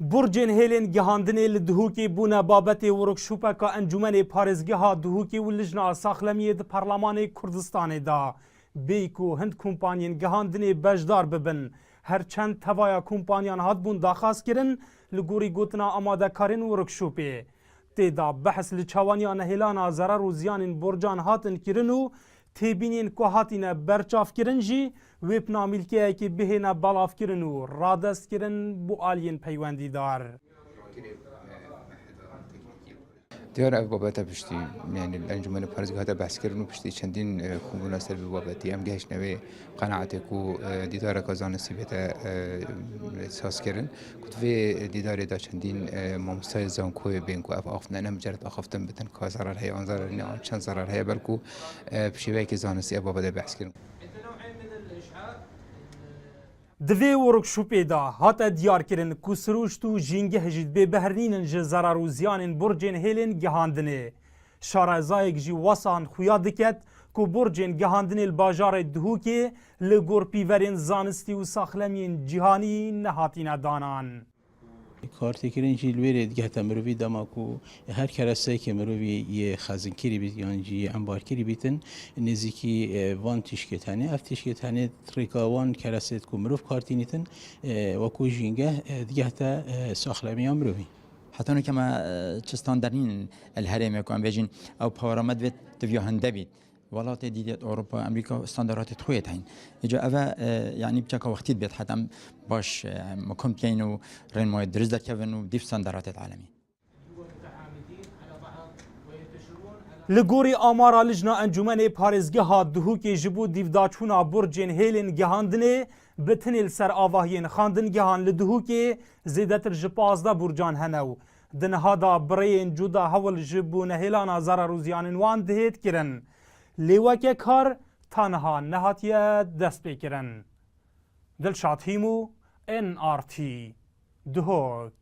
برجên hêlên gihandinê li Duhokê bûne babetê workshopeka Encûmenê Parêzgeha Duhokê û lijna Saxlemiyê di Parlemanê Kurdistanê da. Bêyî ku hind kompanyên gihandinê bejdar bibin. Herçend tevaya kompanyan hatbûn daxwazkirin li gorî gotina amadekarên workshopê. Têda behs li çawaniya nehêlana zerar û ziyanên borcan hatin kirin û têbînên ku hatîne berçavkirin jî wê pinamîlkeyekê bihêne belavkirin û radestkirin bu aliyên peywendîdar. دیار اف بابت پشتی یعنی انجمن پارێزگاهات بحث کردن و پشتی چندین خوبونا سر بابتی ام گهش نوی قناعت کو دیدار کازان سیبت ساز کردن کت و دیدار دا چندین ممسای زانکوی بین کو اف آخفتن نم جرت آخفتن بتن که ضرر هی آن ضرر نه چند ضرر هی بلکو پشیوه که زانستی بابت بحث کردن. Divê workshopê da hate diyarkirin ku siruşt û jîngeh jî bêbehernînin ji zerar û ziyanên borcên hêlên gihandinê. Şarezayek jî wesan xuya diket ku borcên gihandinê li bajarê Duhokê li gor pîverên zanistî û saxlemiyên cîhanî nehatîne danan. کارتکرین جیل ویرد گهت مروی دماکو هر کرسایی که مروی یه خزنکری بیت یعنی جی انبارکری بیتن نزیکی وان تشکتانه اف تشکتانه تریکاوان کرسات کو مروف کارتینیتن و کو جینگه گهت ساخلمی مروی. حتی اون که ما چستاندرین الهرم یکم بیشین او پارامد و توی هندبید ولات دیدت اروپا امریکا استاندارات خویت هین اجا اوه یعنی بچه وقتی بیت حتی باش مکم کین و رن ماید درز در کون و دیف استاندارات عالمی. لگوری آمارا لجنا انجمن پارێزgeha Duhokê ji bo dîvdaçûna borcên hêlên gihandinê bi tinê li ser avahiyên xandingehan li Duhokê zêdetir ji 15 borcan hene û di niha da bireyên cuda hewil ji bo nehêlana zarar û ziyanên wan dihêt kirin. Lêweke kar tanha nehatiye dest pê kirin. Dilşad Hîmû, NRT Duhok.